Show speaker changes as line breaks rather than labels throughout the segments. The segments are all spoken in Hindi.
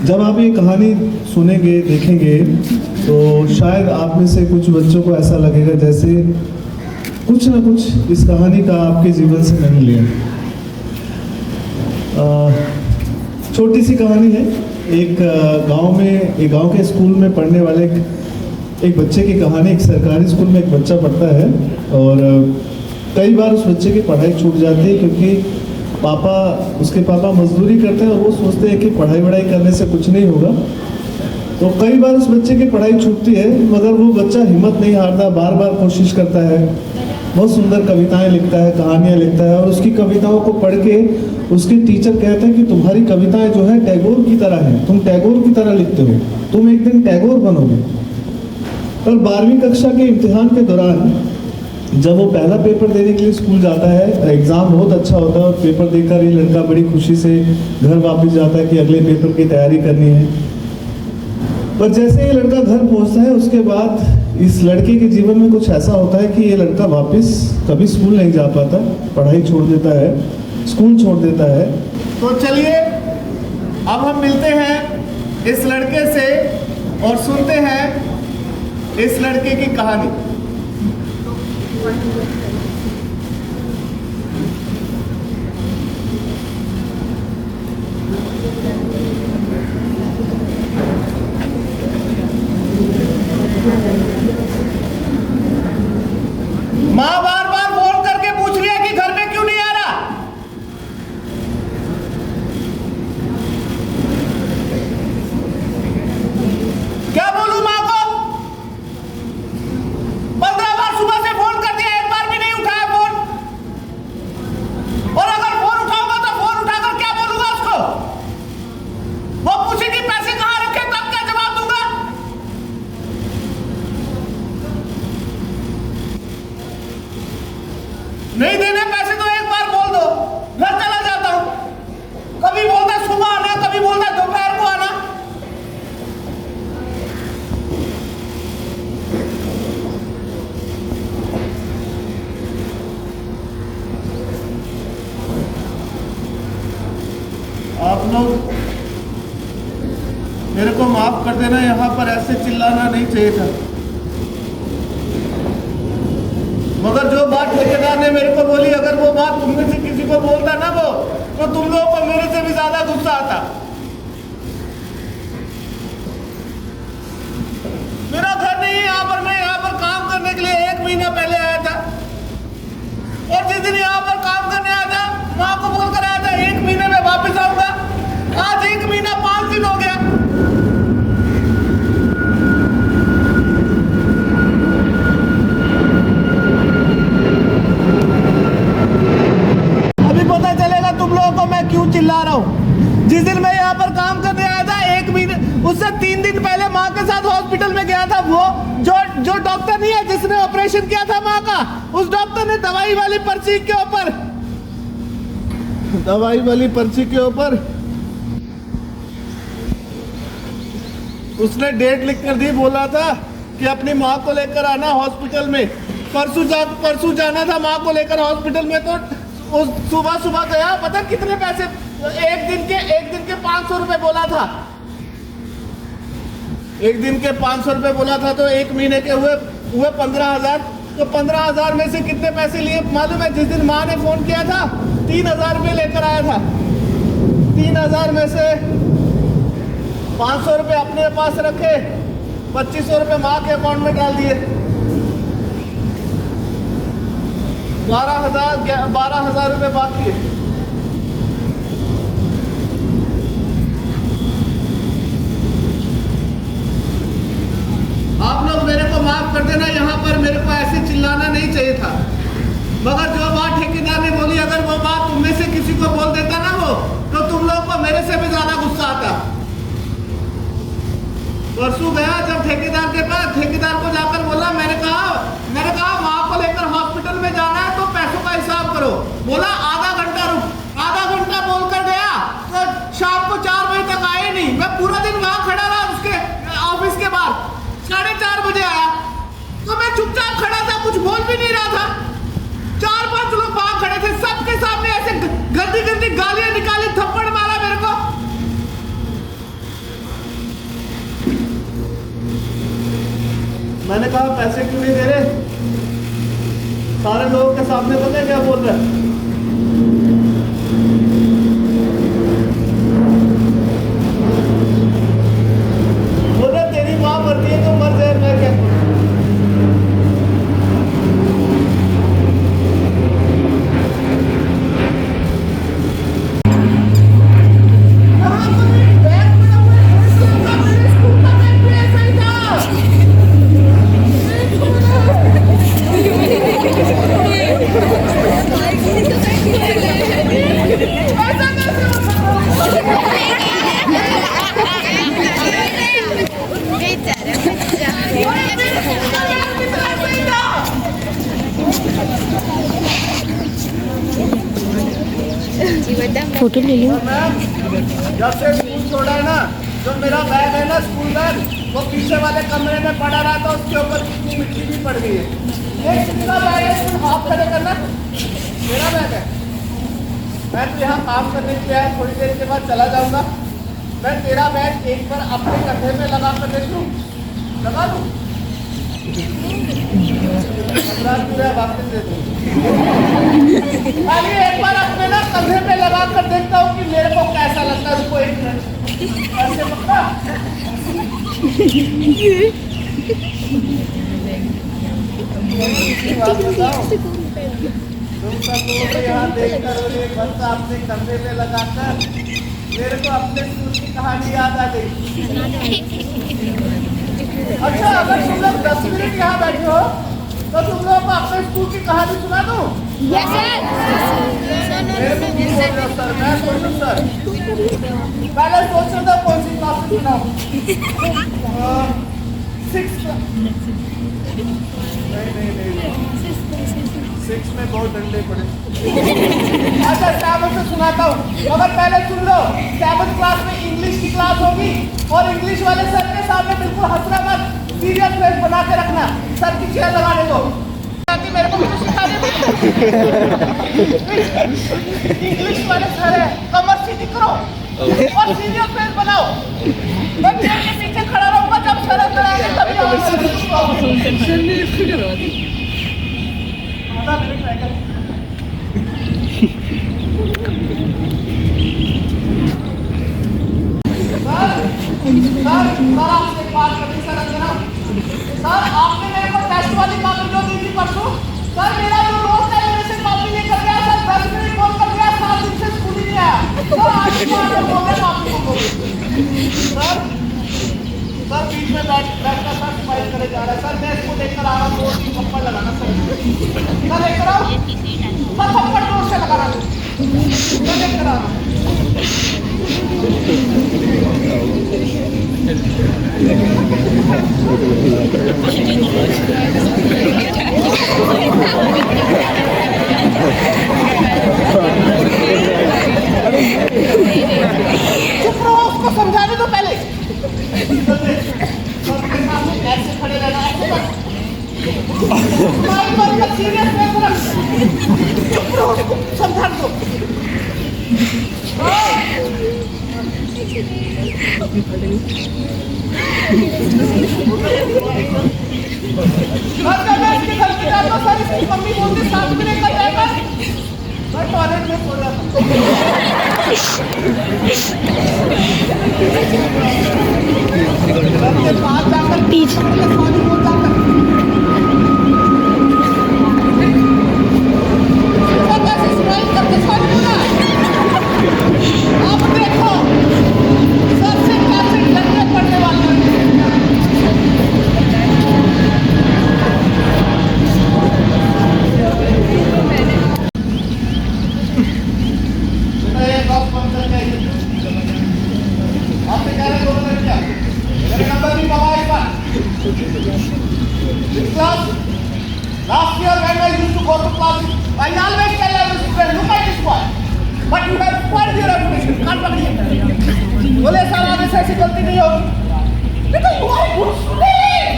जब आप ये कहानी सुनेंगे देखेंगे तो शायद आप में से कुछ बच्चों को ऐसा लगेगा जैसे कुछ ना कुछ इस कहानी का आपके जीवन से नहीं लिया। छोटी सी कहानी है। एक गांव के स्कूल में पढ़ने वाले एक बच्चे की कहानी। एक सरकारी स्कूल में एक बच्चा पढ़ता है और कई बार उस बच्चे की पढ़ाई छूट जाती है क्योंकि उसके पापा मजदूरी करते हैं और वो सोचते हैं कि पढ़ाई वढ़ाई करने से कुछ नहीं होगा। तो कई बार उस बच्चे की पढ़ाई छूटती है मगर वो बच्चा हिम्मत नहीं हारता, बार बार कोशिश करता है। बहुत सुंदर कविताएं लिखता है, कहानियां लिखता है और उसकी कविताओं को पढ़ के उसके टीचर कहते हैं कि तुम्हारी कविताएं जो है टैगोर की तरह हैं, तुम टैगोर की तरह लिखते हो, तुम एक दिन टैगोर बनोगे। और 12वीं कक्षा के इम्तिहान के दौरान जब वो पहला पेपर देने के लिए स्कूल जाता है, एग्ज़ाम बहुत अच्छा होता है और पेपर देकर ये लड़का बड़ी खुशी से घर वापस जाता है कि अगले पेपर की तैयारी करनी है। पर जैसे ये लड़का घर पहुंचता है उसके बाद इस लड़के के जीवन में कुछ ऐसा होता है कि ये लड़का वापस कभी स्कूल नहीं जा पाता, पढ़ाई छोड़ देता है, स्कूल छोड़ देता है।
तो चलिए अब हम मिलते हैं इस लड़के से और सुनते हैं इस लड़के की कहानी। माँ बार बार फोन करके पूछ रही है कि घर में क्यों नहीं आ रहा। क्या बोलूं माँ को? 15 बार सुबह से फोन कर दिया, एक बार भी नहीं उठाया फोन। और अगर फोन उठाऊंगा तो फोन उठाकर क्या बोलूंगा उसको? वो पूछेगी पैसे कहाँ रखे, तब क्या जवाब दूंगा? नहीं देने पैसे तो एक बार बोल दो, घर चला जाता हूं। कभी बोलता सुबह आना, कभी बोलता दोपहर को आना। आप लोग मेरे को माफ कर देना, यहां पर ऐसे चिल्लाना नहीं चाहिए था। मगर जो बात ठेकेदार ने मेरे को बोली, अगर वो बात तुम में से किसी को बोलता ना वो, तो तुम लोगों को मेरे से भी ज्यादा गुस्सा आता। मेरा घर नहीं है यहाँ पर, मैं यहाँ पर काम करने के लिए 1 महीना पहले आया था। और जिस दिन यहाँ पर काम करने आया था, माँ को बोलकर आया था 1 महीने में वापस आऊंगा। आज 1 महीना 5 दिन हो गया। क्यों चिल्ला रहा हूँ? जिस दिन मैं यहाँ पर काम करने आया था 1 महीने, उससे 3 दिन पहले माँ के साथ हॉस्पिटल में गया था। वो जो डॉक्टर नहीं है जिसने ऑपरेशन किया था माँ का, उस डॉक्टर ने दवाई वाली पर्ची के ऊपर उसने डेट लिख कर दी। बोला था कि अपनी माँ को लेकर आना हॉस्पिटल में। परसों जाना था माँ को लेकर हॉस्पिटल में। तो उस सुबह गया, पता कितने पैसे? एक दिन के 500 रुपए बोला था। एक दिन के 500 रुपए बोला था तो 1 महीने के हुए 15,000। तो 15,000 में से कितने पैसे लिए मालूम है? जिस दिन माँ ने फोन किया था 3,000 रुपये लेकर आया था। 3,000 में से 500 रुपये अपने पास रखे, 2500 रुपये माँ के अकाउंट में डाल दिए। 12,000 रुपये बाकी है। आप लोग मेरे को माफ कर देना, यहाँ पर मेरे को ऐसे चिल्लाना नहीं चाहिए था। मगर जो बात ठेकेदार ने बोली, अगर वो बात तुम में से किसी को बोल देता ना वो, तो तुम लोग को मेरे से भी ज्यादा गुस्सा आता। परसों गया जब ठेकेदार के पास, ठेकेदार को जाकर बोला, मैंने कहा माँ को लेकर हॉस्पिटल में जाना है तो पैसों का हिसाब करो। बोला आधा घंटा रुक। आधा घंटा बोलकर गया तो शाम को 4 बजे तक आए नहीं। मैं पूरा दिन वहां खड़ा रहा उसके ऑफिस के बाहर। 4:30 बजे आया तो मैं चुपचाप खड़ा था, कुछ बोल भी नहीं रहा था। 4-5 लोग वहां खड़े थे, सबके सामने ऐसे गंदी गालियां निकाली, थप्पड़ मारा मेरे को।
मैंने कहा पैसे क्यों नहीं दे रहे? सारे लोगों के सामने पता है क्या बोल रहे हैं? बोल रहे तेरी माँ मरती है तो मर जाए, मैं क्या करूं?
फोटो ले लो।
जब से स्कूल छोड़ा है ना, जो मेरा बैग है ना स्कूल बैग, वो पीछे वाले कमरे में पड़ा रहा था, उसके ऊपर कितनी मिट्टी भी पड़ गई है। ये कितना बैग है, तुम हाथ खड़े करना, मेरा बैग है। मैं तो यहाँ काम करने के लिए आया, थोड़ी देर के बाद चला जाऊँगा। मैं तेरा बैग एक बार अपने कंधे में लगा कर देख लूँ, लगा दूँ, वापस दे दूँ। खाली एक बार अपने ना कंधे पे लगा कर देखता हूँ कि मेरे को कैसा लगता है। रुको एक मिनट, ऐसे पकड़ा। तुम सब लोग यहाँ देख कर और एक बच्चा अपने कंधे पे लगा कर मेरे को अपने स्कूल की कहानी याद आ गई। अच्छा, अगर तुम लोग 10 मिनट यहाँ बैठे हो तो तुम लोग को अपने स्कूल की कहानी सुना दूं?
यस
सर, मैं सोचूं सर, पहले सोच रहा था कौन सी क्लास में सुनाऊं? 6 6 में बहुत डंडे पड़े। अच्छा, 7 से सुनाता हूँ, मगर पहले सुन लो। 7th क्लास में इंग्लिश की क्लास होगी और इंग्लिश वाले सर के सामने बिल्कुल हंसना मत, सीरियस फेस बना के रखना, सर की चेयर लगाने दो। मेरे को कुछ सिखा दे। इंग्लिश वाले सर है, कमर सीधी करो और सीरियस फेस बनाओ। मैं चेयर के पीछे खड़ा रहूंगा, जब सर कराएंगे तभी आधा मिनट रहेगा। सर, आपसे एक बात करनी सर, सर आपने मेरे को टेस्ट वाली कॉपी जो दी थी परसों, सर मेरा जो रोज है मेरे से कॉपी लेकर गया सर, 10 मिनट फोन कर गया, 7 दिन से स्कूल ही नहीं आया। सर आज की बात बोल रहे कॉपी को सर बीच में बैठकर सर स्माइल करे जा रहा है। सर मैं इसको देखकर आ रहा हूँ, 2-3 थप्पड़ लगाना सर लेकर आओ, सर थप्पड़ जोर से लगाना, मैं देखकर आ रहा हूँ। चुप रहो, उसको समझाने दो पहले। ऐसे खड़े रहना, सीरियस चुप रहो, उसको समझा दो। सर इसकी मम्मी बोलती 7 मिनट का जाएगा, मैं टॉयलेट में सो जाता हूँ। आप देखो सर से कैसे डरने पड़ने वाले हैं। आपने क्या है 2 मिनट क्या? मेरा नंबर भी मंगाया एक बार। This class, last year when I used to go to class, I always tell every student, look at this boy. But you have spoiled your reputation. Can't पकड़िए। बोले सर आगे से ऐसी गलती नहीं होगी। बेटा you are good student.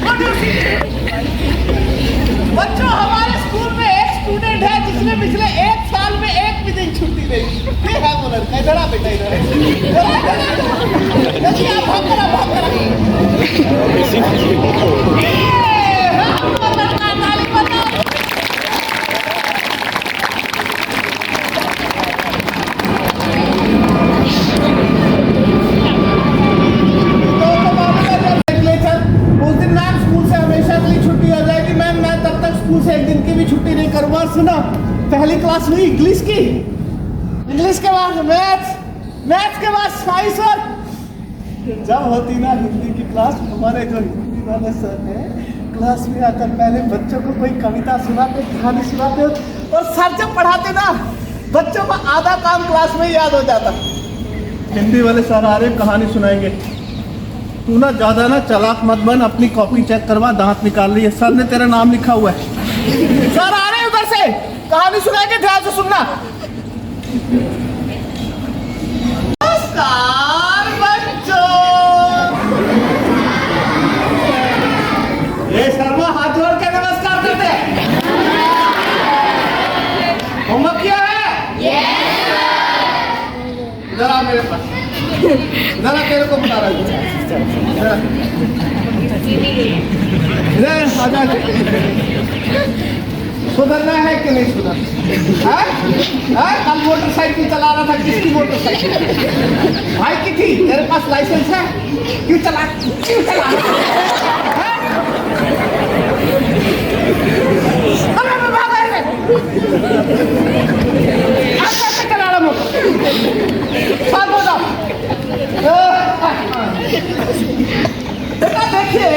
What do you see? बच्चों हमारे स्कूल में एक स्टूडेंट है जिसने पिछले 1 साल में एक भी दिन छुट्टी नहीं। ये है बोलर, इधर आ बेटा इधर। जल्दी आप भाग कर
एक दिन की भी छुट्टी नहीं करूंगा। सुना, पहली क्लास हुई इंग्लिश की, इंग्लिश के बाद मैथ्स के बाद साइंस, और जब होती ना हिंदी की क्लास, हमारे जो हिंदी वाले सर हैं क्लास में आकर पहले बच्चों को कोई कविता सुनाते, कहानी सुनाते, और सर जब पढ़ाते ना बच्चों को आधा काम क्लास में याद हो जाता। हिंदी वाले सर आ रहे कहानी सुनाएंगे, तू ना ज्यादा ना चालाक मत बन, अपनी कॉपी चेक करवा, दांत निकाल रही है, सर ने तेरा नाम लिखा हुआ है। सर आ रहे हैं उधर से, कहानी सुनाएंगे, ध्यान से सुनना। नमस्कार बच्चों, ये शर्मा हाथ जोड़ के नमस्कार करते हैं। होमवर्क किया है? जरा मेरे पास, जरा तेरे को बता रहा हूँ, सुधरना है कि नहीं सुधरना? कल मोटरसाइकिल चला रहा था, किसकी मोटरसाइकिल? भाई की थी। तेरे पास लाइसेंस है? क्यों चला चला रहा मोटर, साथ हो जाओ। बेटा देखिए,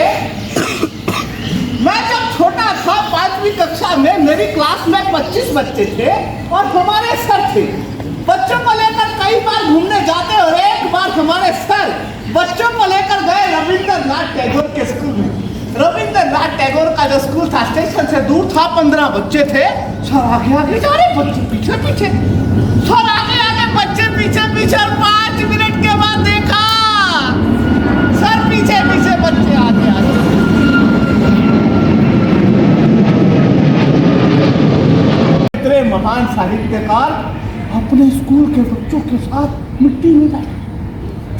मैं जब छोटा था 5वीं कक्षा में, मेरी क्लास में 25 बच्चे थे और हमारे सर थे। बच्चों को लेकर कई बार घूमने जाते, और एक बार हमारे सर बच्चों को लेकर गए रविंद्रनाथ टैगोर के स्कूल में। रविंद्रनाथ टैगोर का जो स्कूल था स्टेशन से दूर था, 15 बच्चे थे। सर आगे आगे जा रहे, बच्चे पीछे पीछे, सर आगे आगे, बच्चे पीछे पीछे, और 5 मिनट के बाद देखा सर पीछे पीछे, बच्चे आगे आगे। इतने महान साहित्यकार अपने स्कूल के बच्चों के साथ मिट्टी में बैठे,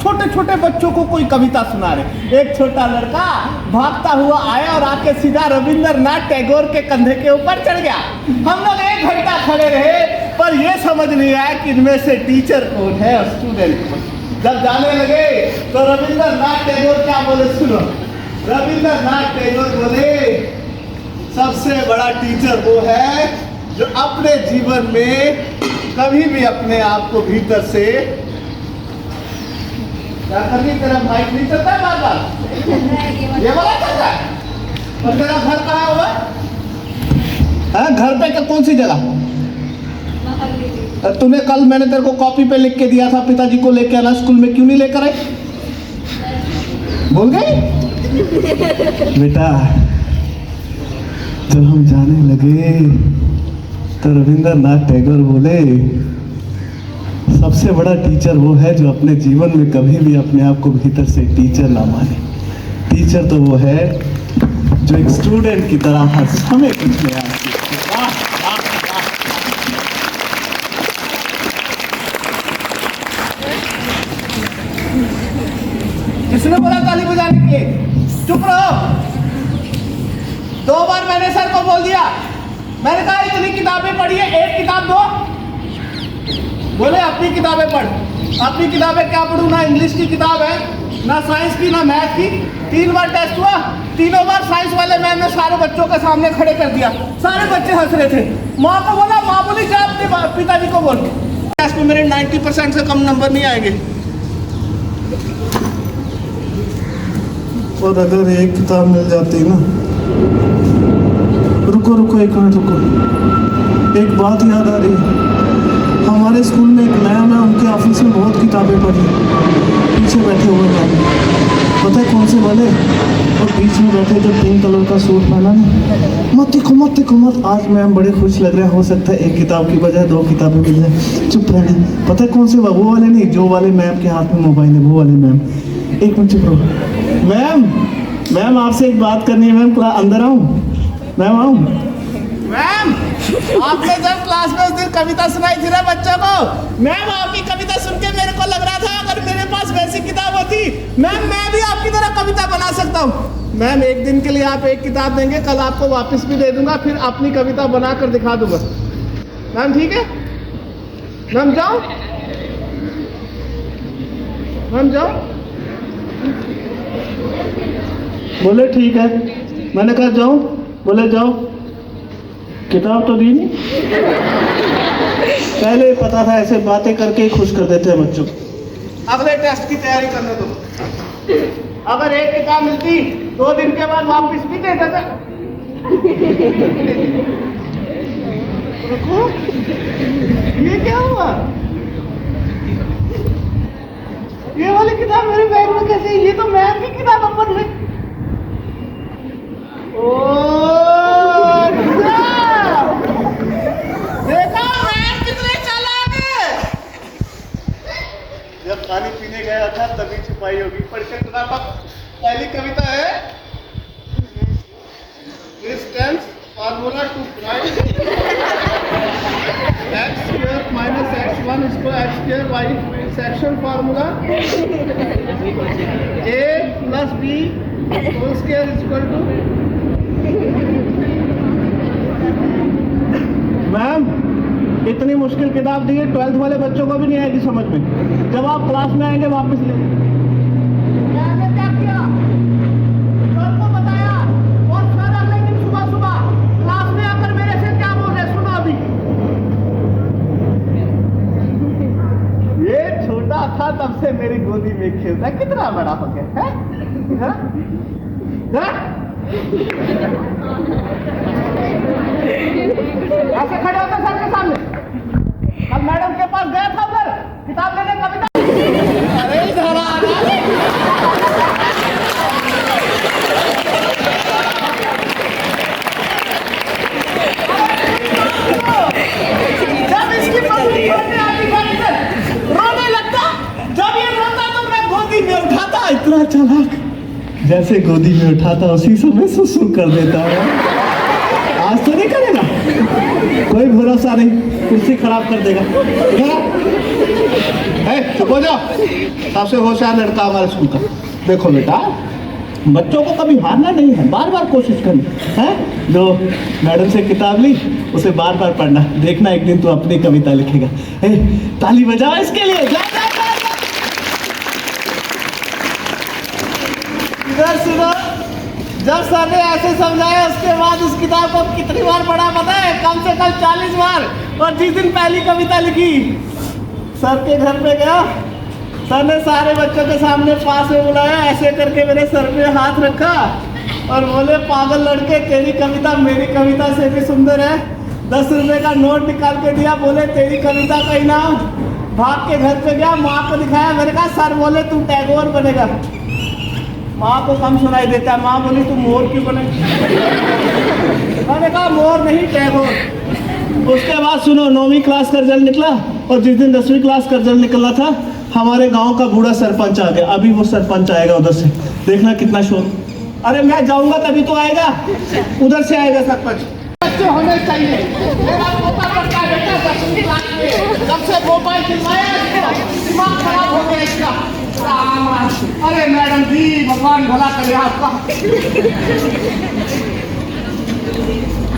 छोटे छोटे बच्चों को कोई कविता सुना रहे। एक छोटा लड़का भागता हुआ आया और आके सीधा रविंद्रनाथ टैगोर के कंधे के ऊपर चढ़ गया। हम लोग 1 घंटा खड़े रहे, पर यह समझ नहीं आया कि इनमें से टीचर कौन है और स्टूडेंट कौन। जब जाने लगे तो रविंद्रनाथ टैगोर क्या बोले, सुनो। रविंद्रनाथ टैगोर बोले, सबसे बड़ा टीचर वो है जो अपने जीवन में कभी भी अपने आप को भीतर से क्या करनी, तेरा माइक नहीं चलता है बार बार, ये वाला चलता है। और तेरा घर कहाँ हुआ है? घर पे क्या, कौन सी जगह? तूने कल, मैंने तेरे को कॉपी पे लिख के दिया था पिताजी को लेके आना स्कूल में, क्यों नहीं लेकर आए? बोल गए
बेटा, जब हम जाने लगे तो रविंद्रनाथ टैगोर बोले, सबसे बड़ा टीचर वो है जो अपने जीवन में कभी भी अपने आप को भीतर से टीचर ना माने। टीचर तो वो है जो एक स्टूडेंट की तरह हर समय कुछ नया सीखे।
किसने बोला ताली बजाने के? चुप रहो। 2 बार मैंने सर को बोल दिया, मैंने कहा इतनी किताबें पढ़ी है, एक किताब दो। बोले अपनी किताबें पढ़। अपनी किताबें क्या पढ़ूं? ना इंग्लिश की किताब है, ना साइंस की, ना मैथ की। 3 बार टेस्ट हुआ, तीनों बार साइंस वाले मैम ने सारे बच्चों के सामने खड़े कर दिया। सारे बच्चे हंस रहे थे। माँ को बोला, माँ बोली जा अपने पिताजी को बोल, टेस्ट में मेरे 90% से कम नंबर नहीं आएंगे।
और अगर एक किताब मिल जाती ना, रुको 1 मिनट रुको, एक बात याद आ रही है। हमारे स्कूल में एक मैम है, उनके ऑफिस में बहुत किताबें पढ़ी। पीछे बैठे हुए मैम, पता है कौन से वाले? और बीच में बैठे जो पिंक कलर का सूट पहना ना, मत देखो मत। आज मैम बड़े खुश लग रहे हैं, हो सकता है एक किताब की बजाय 2 किताबें मिल जाए। चुप रहना। पता है कौन से? वो वाले नहीं, जो वाले मैम के हाथ में मोबाइल है, वो वाले मैम। 1 मिनट चुप रहो। मैम आपसे एक बात करनी है। मैम अंदर आऊँ? मैम आऊँ?
मैम, आपने जब क्लास में उस दिन कविता सुनाई थी ना बच्चों को, मैम आपकी कविता सुन के मेरे को लग रहा था अगर मेरे पास वैसी किताब होती मैम मैं भी आपकी तरह कविता बना सकता हूँ। मैम एक दिन के लिए आप एक किताब देंगे, कल आपको वापस भी दे दूंगा, फिर अपनी कविता बना कर दिखा दूंगा। मैम ठीक है? मैम जाओ, मैम जाओ।
बोले ठीक है। मैंने कहा जाओ, बोले जाओ। किताब तो दी नहीं। पहले ही पता था ऐसे बातें करके ही खुश कर देते हैं बच्चों को।
अगले टेस्ट की तैयारी करने दो। अगर एक किताब मिलती 2 दिन के बाद वापस भी दे देते। रुको, ये क्या हुआ? ये वाली किताब मेरे बैग में कैसे? ये तो मैम की किताब अपन में। देखा मैम कितने चालाक है।
जब पानी पीने गया था तभी छुपाई होगी।
पढ़कर पहली कविता है distance formula to find x square minus x1 इसको x स्क्वायर y section formula a plus b whole square equal to.
Ma'am इतनी मुश्किल किताब दी है, 12th वाले बच्चों को भी नहीं आएगी समझ में। जब आप क्लास में आएंगे वापस ले।
मैंने क्या किया? सर को बताया और सर अगले दिन सुबह सुबह क्लास में आकर मेरे से क्या बोल रहे सुनो अभी। ये छोटा था तब से मेरी गोदी में खेलता है, कितना बड़ा हो गया है? ऐसे खड़े होते सर के सामने। अब मैडम के पास गया था उधर किताब लेने, कविता। अरे इधर आ जब इसकी मम्मी रोने लगता, जब ये रोता तो मैं गोदी में उठाता।
इतना चालाक, जैसे गोदी में उठाता उसी समय सुसु कर देता है। आज तो नहीं करेगा, कोई भरोसा नहीं, कुर्सी खराब कर देगा।
चुप हो जाओ। सबसे होशियार लड़का हमारे स्कूल का। देखो बेटा,
बच्चों को कभी हारना नहीं है, बार बार कोशिश करनी है। जो मैडम से किताब ली उसे बार बार पढ़ना, देखना एक दिन तू अपनी कविता लिखेगा। ताली बजाओ इसके लिए। जा, जा, जा, जा।
इधर सुनो, जब सर ने ऐसे समझाया उसके बाद उस किताब को कितनी बार पढ़ा पता है? कम से कम 40 बार। और जिस दिन पहली कविता लिखी, सर के घर पे गया, सर ने सारे बच्चों के सामने पास में बुलाया, ऐसे करके मेरे सर पे हाथ रखा और बोले पागल लड़के, तेरी कविता मेरी कविता से भी सुंदर है। 10 रुपए का नोट निकाल के दिया, बोले तेरी कविता का इनाम। भाग के घर पे गया, माँ को दिखाया। मैंने कहा सर बोले तू टैगोर बनेगा। माँ को कम सुनाई देता है, माँ बोली तू मोर क्यों बने? मैंने कहा मोर नहीं टैगोर।
उसके बाद सुनो, 9वीं क्लास का रिजल्ट निकला और जिस दिन 10वीं क्लास का रिजल्ट निकला था, हमारे गांव का बूढ़ा सरपंच आ गया। अभी वो सरपंच आएगा उधर से, देखना कितना शोर।
अरे मैं जाऊंगा तभी तो आएगा, उधर से आएगा सरपंच। बच्चे होने चाहिए। मेरा पोता करता है बेटा 10वीं क्लास में, जब से मोबाइल खिलवाया दिमाग खराब हो गया इसका। अरे मैडम जी, भगवान भला करे आपका।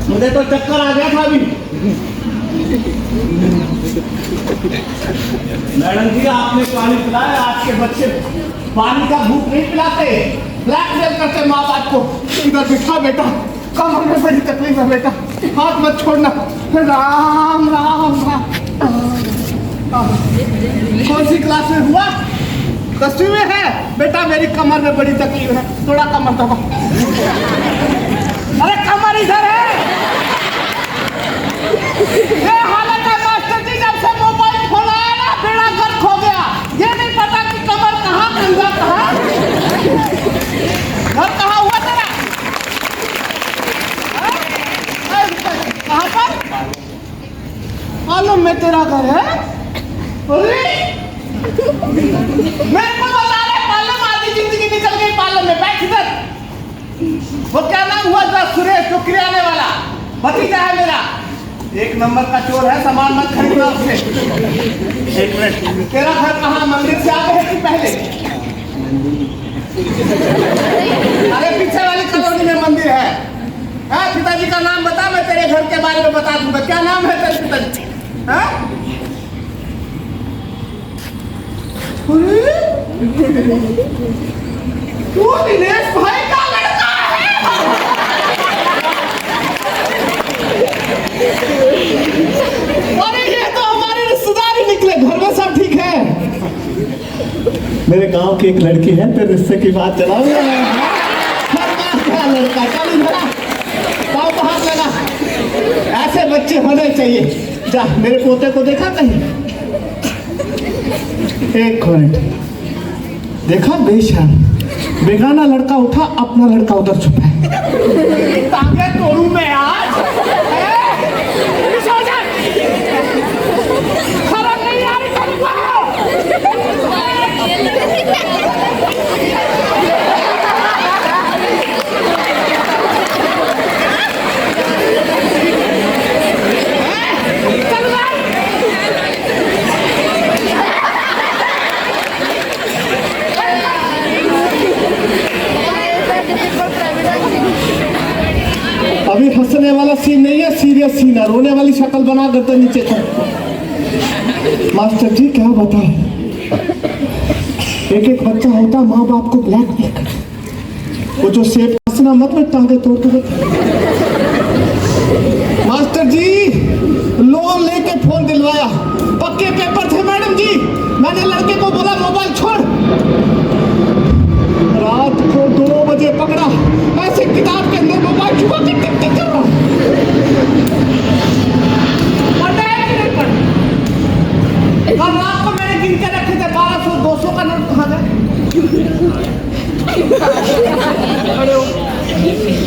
मुझे तो चक्कर आ गया था अभी। मैडम जी आपने पानी पिलाया, आज के बच्चे पानी का भूख नहीं पिलाते, ब्लैकमेल करते माँ बाप को। इधर बिठा बेटा, कमर में बड़ी तकलीफ है बेटा, हाथ मत छोड़ना। राम राम राम। कौन सी क्लास में हुआ? 10वीं में है बेटा। मेरी कमर में बड़ी तकलीफ है, थोड़ा कमर दबा। अरे कमर इधर है। ये हालत है मास्टर जी, जब से मोबाइल खोला है ना बेड़ा गर्क हो गया। ये नहीं पता कि कमर कहाँ, कंधा कहाँ, घर कहाँ हुआ तेरा? कहाँ पर? मालूम में तेरा घर है? मेरे को बता रहे पालम, आधी जिंदगी निकल गई पालम में। बैठ इधर। वो क्या नाम हुआ था? सुरेश, जो किराने वाला भतीजा है मेरा। 1 नंबर का चोर है, सामान मत खरीदना उससे। 1 मिनट, तेरा घर कहाँ? मंदिर से आगे है कि पहले? अरे पीछे वाली कॉलोनी में मंदिर है। पिताजी का नाम बता, मैं तेरे घर के बारे में बता दूंगा। क्या नाम है तेरे पिताजी? तू दिनेश भाई का लड़का है? अरे ये तो हमारे रिश्तेदार ही निकले। घर में सब ठीक है?
मेरे गांव की एक लड़की है, फिर रिश्ते की बात चलाऊंगा।
लड़का चल पाँव को हाथ लगा। ऐसे बच्चे होने चाहिए। जा, मेरे पोते को देखा कहीं?
एक मिनट, देखा बेशर्म, बेगाना लड़का उठा, अपना लड़का उधर छुपा है।
टांगे तोड़ू में आज। खराब नहीं आ रही
अभी हंसने वाला सीन नहीं है, सीरियस सीन है। रोने वाली शक्ल बना देते नीचे को। मास्टर जी क्या बताएं, एक एक बच्चा होता माँ बाप को ब्लैकमेल कर, वो जो सेब हंसना मत में टांगे तोड़ के। मास्टर जी लोन लेके फोन दिलवाया, पक्के पेपर थे मैडम जी। मैंने लड़के को बोला मोबाइल छोड़, रात को 2 बजे पकड़ा, ऐसे किताब के अंदर मोबाइल छुपा के टिक टिक कर रहा।
कल रात को मैंने गिन के रखे थे 1200 200 का नोट कहाँ गए?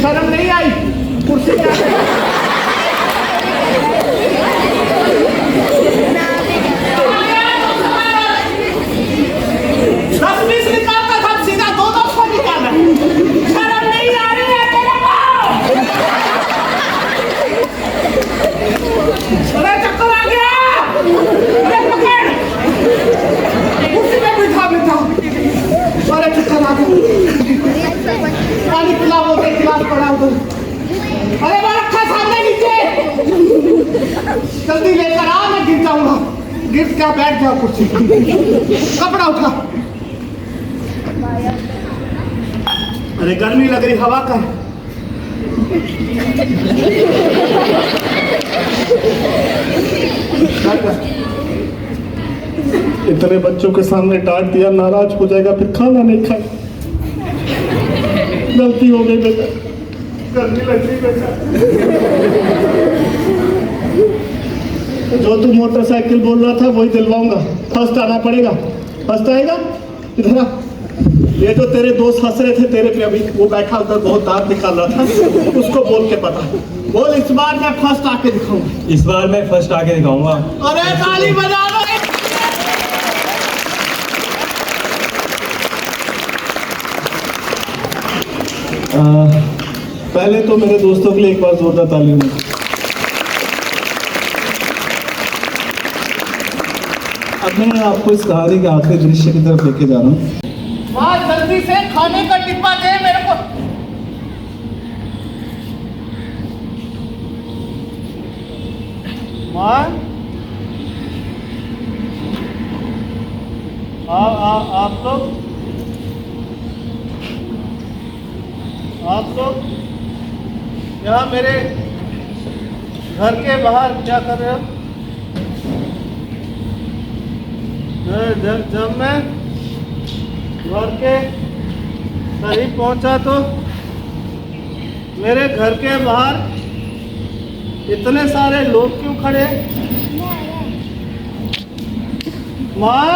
शर्म नहीं आई? कुर्सी पे पानी पिला, वो गिलास पड़ा उधर। अरे वो रखा सामने नीचे, जल्दी लेकर आ, मैं गिर जाऊंगा। गिर क्या, बैठ जाओ कुर्सी। कपड़ा उठा। अरे गर्मी लग रही, हवा का है।
इतने बच्चों के सामने डांट दिया, नाराज हो जाएगा, फिर खाना नहीं खाए। गलती हो गई बेटा, गर्मी लग रही बेटा। जो तू मोटरसाइकिल बोल रहा था वही दिलवाऊंगा, फर्स्ट आना पड़ेगा। फर्स्ट आएगा? इधर आ। ये जो तेरे दोस्त हंस रहे थे तेरे पे, अभी वो बैठा उधर बहुत दांत निकाल रहा था, उसको बोल के पता बोल, इस बार मैं फर्स्ट आके दिखाऊंगा।
इस बार मैं फर्स्ट आके दिखाऊंगा।
अरे ताली बजा दो।
पहले तो मेरे दोस्तों के लिए एक बार जोरदार ताली हो। अब मैं आपको इस कहानी के आखिरी दृश्य की तरफ लेके जा रहा हूँ।
वहाँ जल्दी से खाने का डिब्बा दे मेरे को। माँ, आप लोग यहाँ मेरे घर के बाहर क्या कर रहे हो? जब मैं घर के करीब पहुंचा तो मेरे घर के बाहर इतने सारे लोग क्यों खड़े? माँ,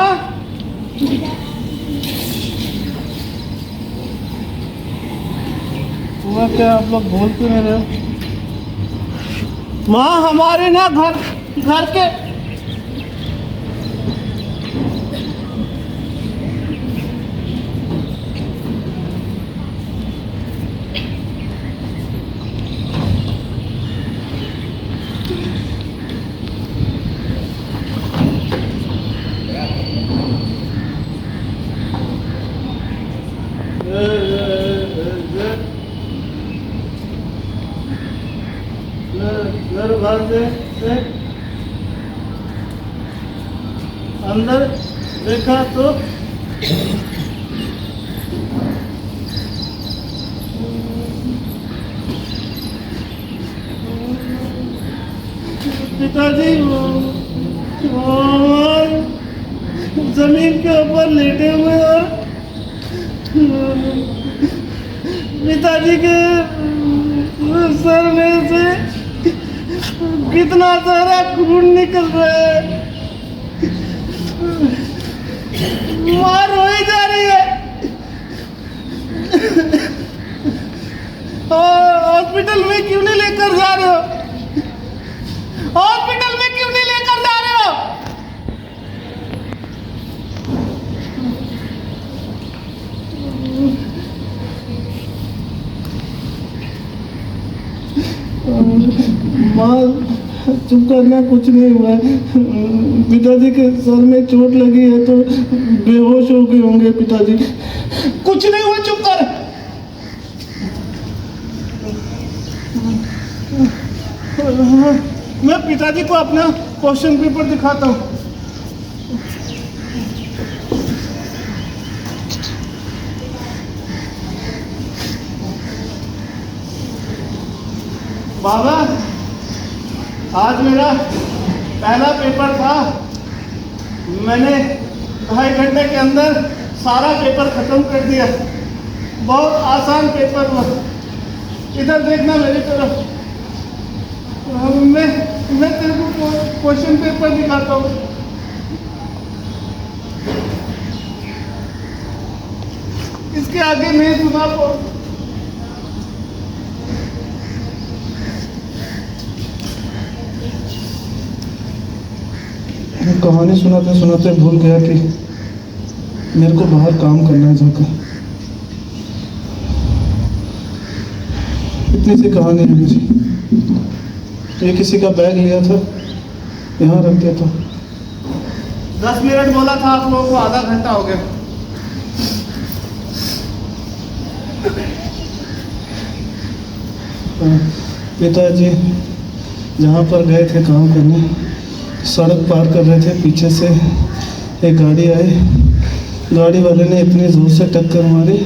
क्या आप लोग बोल क्यों नहीं रहे? माँ, हमारे ना घर के
से अंदर देखा तो पिताजी जमीन के ऊपर लेटे हुए हैं। पिताजी के सर में से कितना सारा खून निकल रहा है। मां रोई जा रही है। हॉस्पिटल में क्यों नहीं लेकर जा रहे हो? हॉस्पिटल में क्यों नहीं लेकर जा रहे हो? माँ चुप करना, कुछ नहीं हुआ है। पिताजी के सर में चोट लगी है तो बेहोश हो गए होंगे पिताजी। कुछ नहीं हुआ, चुप कर। मैं पिताजी को अपना क्वेश्चन पेपर दिखाता हूँ। बाबा, आज मेरा पहला पेपर था। मैंने 2.5 घंटे के अंदर सारा पेपर खत्म कर दिया। बहुत आसान पेपर हुआ। इधर देखना मेरी तरफ। मैं तेरे को क्वेश्चन पेपर दिखाता हूँ। इसके आगे नहीं सुना पो। कहानी सुनाते सुनाते भूल गया कि मेरे को बाहर काम करना है जाकर। इतनी सी कहानी है मेरी। ये किसी का बैग लिया था, यहाँ रख दिया था। 10 मिनट बोला था आप लोगों को, आधा घंटा हो गया। पिताजी जहाँ पर गए थे काम करने, सड़क पार कर रहे थे, पीछे से एक गाड़ी आई। गाड़ी वाले ने इतनी जोर से टक्कर मारी,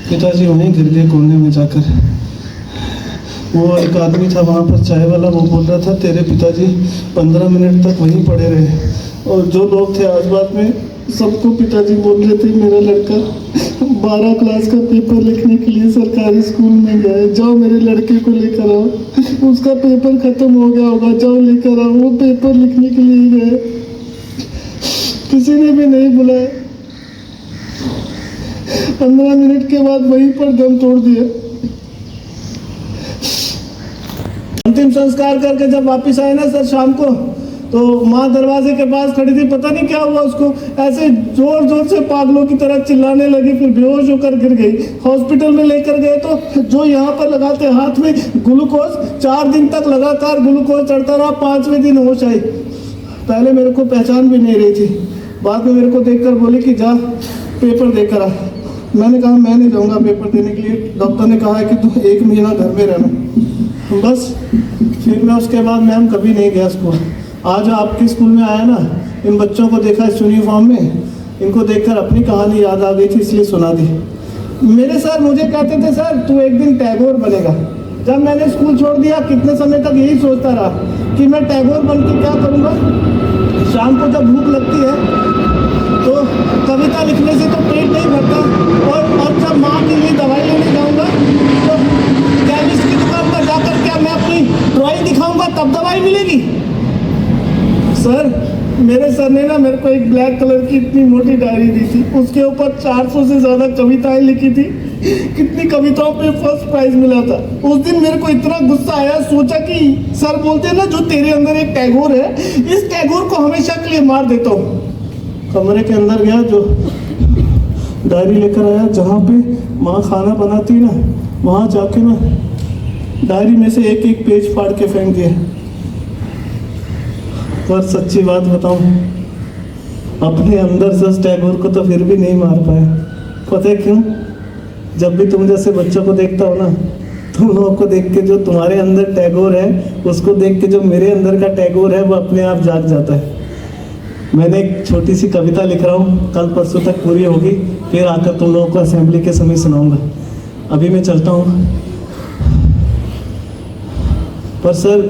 पिताजी वहीं गिर गए कोने में जाकर। वो एक आदमी था वहाँ पर चाय वाला, वो बोल रहा था तेरे पिताजी 15 मिनट तक वहीं पड़े रहे। और जो लोग थे आसपास में, सबको पिताजी बोल रहे थे मेरा लड़का 12 क्लास का पेपर लिखने के लिए सरकारी स्कूल में गया है, जाओ मेरे लड़के को लेकर आओ, उसका पेपर खत्म हो गया होगा, जाओ लेकर आओ। वो पेपर लिखने के लिए गए, किसी ने भी नहीं बुलाया। 15 मिनट के बाद वहीं पर दम तोड़ दिया। अंतिम संस्कार करके जब वापिस आए ना सर शाम को, तो माँ दरवाजे के पास खड़ी थी। पता नहीं क्या हुआ उसको, ऐसे जोर जोर से पागलों की तरह चिल्लाने लगी, फिर बेहोश होकर गिर गई। हॉस्पिटल में लेकर गए तो जो यहाँ पर लगाते हाथ में ग्लूकोज, 4 दिन तक लगातार ग्लूकोज चढ़ता रहा। 5वें दिन होश आई। पहले मेरे को पहचान भी नहीं रही थी, बाद में मेरे को देखकर बोली कि जा पेपर देकर आ। मैंने कहा मैं नहीं जाऊँगा पेपर देने के लिए, डॉक्टर ने कहा है कि तू 1 महीना घर में रहना। बस फिर मैं उसके बाद मैम कभी नहीं गया स्कूल। आज आपके स्कूल में आया ना, इन बच्चों को देखा इस यूनिफॉर्म में, इनको देखकर अपनी कहानी याद आ गई थी, इसलिए सुना दी। मेरे सर मुझे कहते थे सर तू एक दिन टैगोर बनेगा। जब मैंने स्कूल छोड़ दिया, कितने समय तक यही सोचता रहा कि मैं टैगोर बन के क्या करूँगा। शाम को जब भूख लगती है तो कविता लिखने से तो पेट नहीं भरता, और जब माँ के लिए दवाई लेने जाऊँगा तो केमिस्ट की दुकान पर जाकर क्या मैं अपनी ड्राइंग दिखाऊंगा तब दवाई मिलेगी। सर मेरे सर ने ना मेरे को एक ब्लैक कलर की इतनी मोटी डायरी दी थी, उसके ऊपर 400 से ज़्यादा कविताएं लिखी थी। कितनी कविताओं पे फर्स्ट प्राइज मिला था। उस दिन मेरे को इतना गुस्सा आया, सोचा कि सर बोलते हैं ना जो तेरे अंदर एक टैगोर है, इस टैगोर को हमेशा के लिए मार देता हूँ। कमरे के अंदर गया, जो डायरी लेकर आया जहाँ पे माँ खाना बनाती ना, वहाँ जाके ना डायरी में से एक एक पेज फाड़ के फेंक दिया। पर सच्ची बात बताऊं, अपने अंदर से टैगोर को तो फिर भी नहीं मार पाया। पता है क्यों? जब भी तुम जैसे बच्चों को देखता हो ना, तुम लोगों को देख के जो तुम्हारे अंदर टैगोर है, उसको देख के जो मेरे अंदर का टैगोर है वो अपने आप जाग जाता है। मैंने एक छोटी सी कविता लिख रहा हूँ, कल परसों तक पूरी होगी, फिर आकर तुम लोगों को असेंबली के समय सुनाऊंगा। अभी मैं चलता हूँ। पर सर,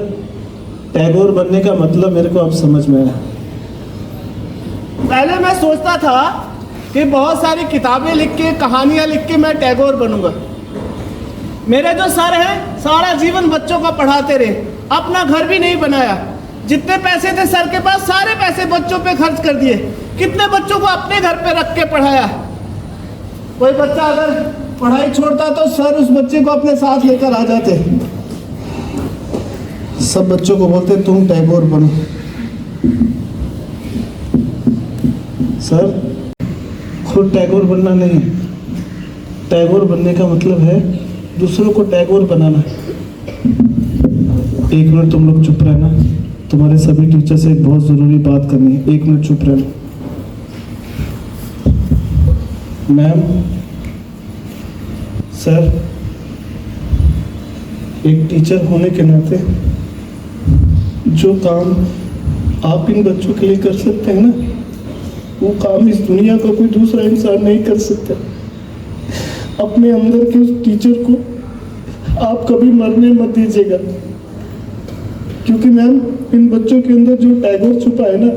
टैगोर बनने का मतलब मेरे को अब समझ में आया।
पहले मैं सोचता था कि बहुत सारी किताबें लिख के, कहानियां लिख के मैं टैगोर बनूंगा। मेरे जो सर हैं सारा जीवन बच्चों को पढ़ाते रहे, अपना घर भी नहीं बनाया। जितने पैसे थे सर के पास सारे पैसे बच्चों पे खर्च कर दिए। कितने बच्चों को अपने घर पे रख के पढ़ाया। कोई बच्चा अगर
पढ़ाई छोड़ता तो सर उस बच्चे को अपने साथ लेकर आ जाते। सब बच्चों को बोलते तुम टैगोर बनो। सर, खुद टैगोर बनना नहीं, टैगोर बनने का मतलब है दूसरों को टैगोर बनाना। एक मिनट तुम लोग चुप रहना, तुम्हारे सभी टीचर से एक बहुत जरूरी बात करनी है। एक मिनट चुप रहना। मैम, सर, एक टीचर होने के नाते जो काम आप इन बच्चों के लिए कर सकते हैं ना, वो काम इस दुनिया का कोई दूसरा इंसान नहीं कर सकता। अपने अंदर के उस टीचर को आप कभी मरने मत दीजिएगा, क्योंकि मैम इन बच्चों के अंदर जो टैगोर छुपा है ना,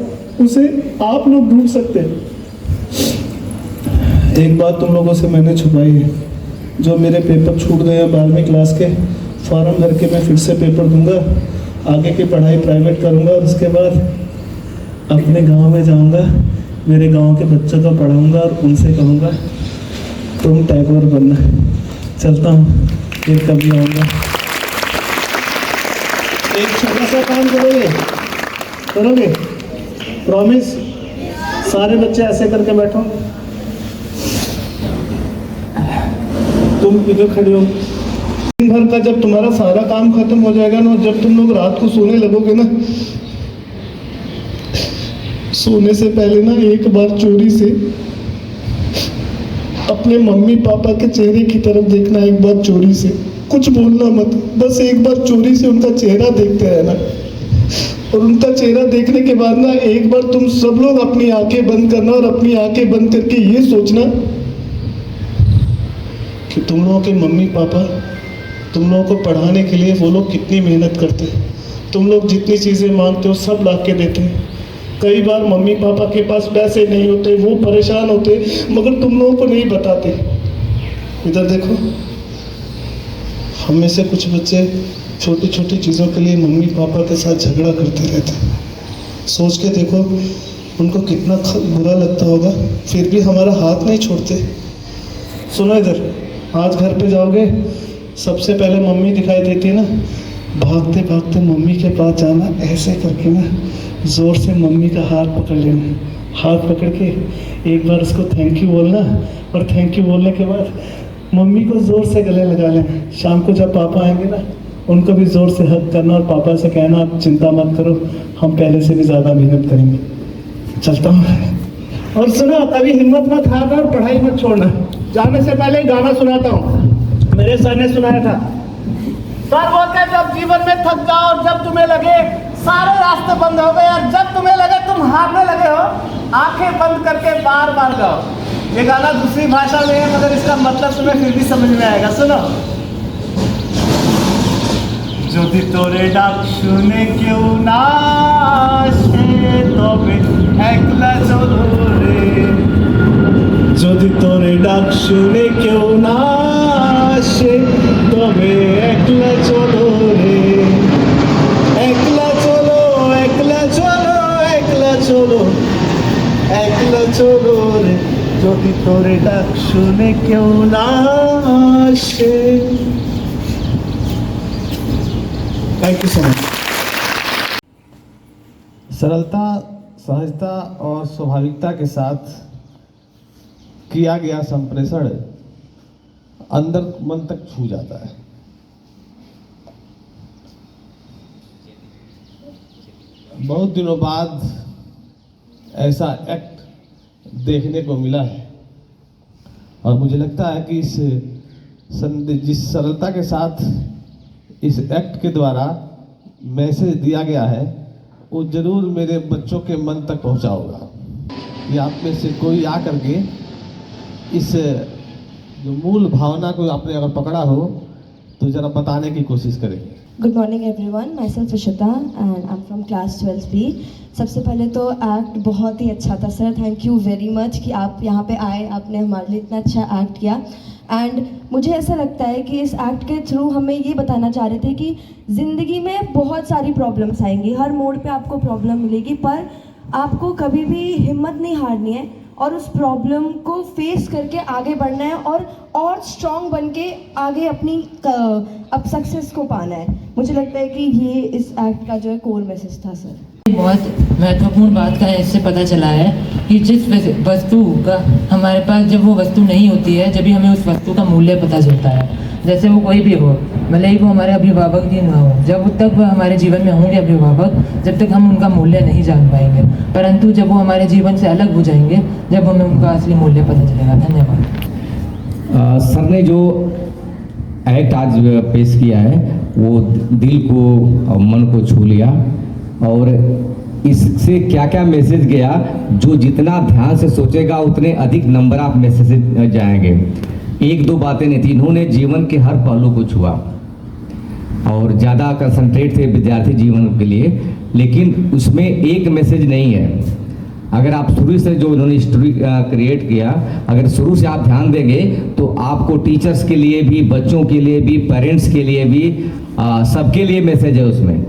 उसे आप लोग ढूंढ सकते हैं। एक बात तुम लोगों से मैंने छुपाई है, जो मेरे पेपर छूट गए हैं 12वीं क्लास के, फॉर्म भर के मैं फिर से पेपर दूंगा, आगे की पढ़ाई प्राइवेट करूंगा और उसके बाद अपने गांव में जाऊंगा, मेरे गांव के बच्चों को पढ़ाऊंगा और उनसे कहूंगा तुम टैगोर बनना। चलता हूँ, फिर कभी आऊँगा। एक छोटा सा काम करोगे? प्रॉमिस? सारे बच्चे ऐसे करके बैठो। तुम इधर खड़े हो। दिन भर का जब तुम्हारा सारा काम खत्म हो जाएगा ना, जब तुम लोग रात को सोने लगोगे ना, सोने से पहले ना एक बार चोरी से अपने मम्मी पापा के चेहरे की तरफ देखना। एक बार चोरी से, कुछ बोलना मत, बस एक बार चोरी से उनका चेहरा देखते रहना। और उनका चेहरा देखने के बाद ना एक बार तुम सब लोग अपनी आंखें बंद करना और अपनी आंखें बंद करके ये सोचना कि तुम लोगों के मम्मी पापा तुम लोगों को पढ़ाने के लिए वो लोग कितनी मेहनत करते हैं। तुम लोग जितनी चीज़ें मांगते हो सब ला के देते हैं। कई बार मम्मी पापा के पास पैसे नहीं होते, वो परेशान होते, मगर तुम लोगों को नहीं बताते। इधर देखो, हम में से कुछ बच्चे छोटी छोटी चीज़ों के लिए मम्मी पापा के साथ झगड़ा करते रहते हैं। सोच के देखो उनको कितना बुरा लगता होगा, फिर भी हमारा हाथ नहीं छोड़ते। सुनो इधर, आज घर पे जाओगे, सबसे पहले मम्मी दिखाई देती है ना, भागते भागते मम्मी के पास जाना, ऐसे करके ना ज़ोर से मम्मी का हाथ पकड़ लेना। हाथ पकड़ के एक बार उसको थैंक यू बोलना, और थैंक यू बोलने के बाद मम्मी को ज़ोर से गले लगा लेना। शाम को जब पापा आएंगे ना, उनको भी ज़ोर से हक करना और पापा से कहना आप चिंता मत करो, हम पहले से भी ज़्यादा मेहनत करेंगे। चलता हूँ। और सुनो, कभी हिम्मत मत हारना और पढ़ाई मत छोड़ना। जाने से पहले गाना सुनाता हूँ, मेरे सर ने सुनाया था। सर बोलते हैं जब जीवन में थक जाओ और जब तुम्हें लगे सारे रास्ते बंद हो गए और जब तुम्हें लगे तुम हारने लगे हो, आंखें बंद करके बार बार गाओ। ये गाना दूसरी भाषा में है, मगर इसका मतलब तुम्हें फिर भी समझ में आएगा। सुनो। যদি তোরে ডাক শুনে কেউ না আসে তবে একলা চলো রে। যদি তোরে ডাক শুনে কেউ না আসে তবে একলা চলো রে। একলা চলো, একলা চলো, একলা চলো, একলা চলো রে। যদি তোরে ডাক শুনে কেউ না আসে। Thank you so much.
सरलता, सहजता और स्वाभाविकता के साथ किया गया संप्रेषण अंदर मन तक छू जाता है। बहुत दिनों बाद ऐसा एक्ट देखने को मिला है और मुझे लगता है कि इस जिस सरलता के साथ इस एक्ट के द्वारा मैसेज दिया गया है वो ज़रूर मेरे बच्चों के मन तक पहुंचा होगा। कि आप में से कोई आ करके इस जो मूल भावना को आपने अगर पकड़ा हो तो ज़रा बताने की कोशिश करेंगे।
Good morning everyone, my self Ishita and I am from class 12B। सबसे पहले तो एक्ट बहुत ही अच्छा था sir, thank you very much कि आप यहाँ पे आए, आपने हमारे लिए इतना अच्छा एक्ट किया। एंड मुझे ऐसा लगता है कि इस एक्ट के थ्रू हमें ये बताना चाह रहे थे कि ज़िंदगी में बहुत सारी प्रॉब्लम्स आएंगी, हर मोड़ पे आपको प्रॉब्लम मिलेगी, पर आपको कभी भी हिम्मत नहीं हारनी है और उस प्रॉब्लम को फेस करके आगे बढ़ना है और स्ट्रॉन्ग बन के आगे अपनी अब सक्सेस को पाना है। मुझे लगता है कि ये इस एक्ट का जो है कोर मैसेज था सर।
बहुत महत्वपूर्ण बात का इससे पता चला है कि जिस वस्तु का हमारे पास जब वो वस्तु नहीं होती है, जब भी हमें उस वस्तु का मूल्य पता चलता है। जैसे वो कोई भी हो, भले ही वो हमारे अभिभावक भी ना हो, जब तक वह हमारे जीवन में होंगे अभिभावक, जब तक हम उनका मूल्य नहीं जान पाएंगे। परंतु जब वो हमारे जीवन से अलग हो जाएंगे, जब हमें उनका असली मूल्य पता चलेगा। धन्यवाद।
सर ने जो एक्ट आज पेश किया है वो दिल को मन को छू लिया और इससे क्या क्या मैसेज गया, जो जितना ध्यान से सोचेगा उतने अधिक नंबर ऑफ मैसेज जाएंगे। एक दो बातें नहीं थी, इन्होंने जीवन के हर पहलू को छुआ और ज़्यादा कंसंट्रेट थे विद्यार्थी जीवन के लिए, लेकिन उसमें एक मैसेज नहीं है। अगर आप शुरू से जो उन्होंने हिस्ट्री क्रिएट किया, अगर शुरू से आप ध्यान देंगे तो आपको टीचर्स के लिए भी, बच्चों के लिए भी, पेरेंट्स के लिए भी, सबके लिए मैसेज है उसमें।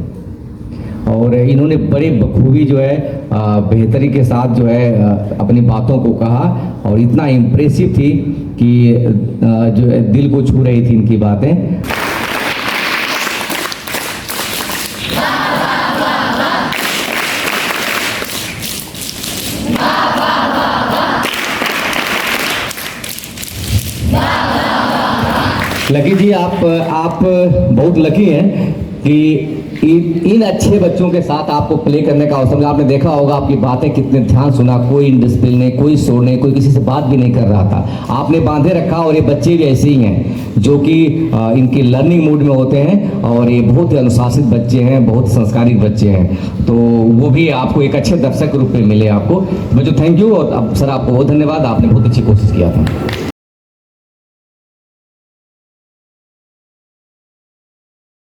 और इन्होंने बड़े बखूबी जो है बेहतरी के साथ जो है अपनी बातों को कहा और इतना इम्प्रेसिव थी कि जो है दिल को छू रही थी इनकी बातें। लकी जी, आप बहुत लकी हैं कि इन अच्छे बच्चों के साथ आपको प्ले करने का अवसर मिला। आपने देखा होगा आपकी बातें कितने ध्यान सुना, कोई इंडिसिप्लिन नहीं, कोई शोर नहीं, कोई किसी से बात भी नहीं कर रहा था, आपने बांधे रखा। और ये बच्चे भी ऐसे ही हैं जो कि इनके लर्निंग मूड में होते हैं और ये बहुत ही अनुशासित बच्चे हैं, बहुत संस्कारित बच्चे हैं। तो वो भी आपको एक अच्छे दर्शक के रूप में मिले आपको। मैं जो थैंक यू, और अब सर आपको बहुत धन्यवाद, आपने बहुत अच्छी कोशिश किया था।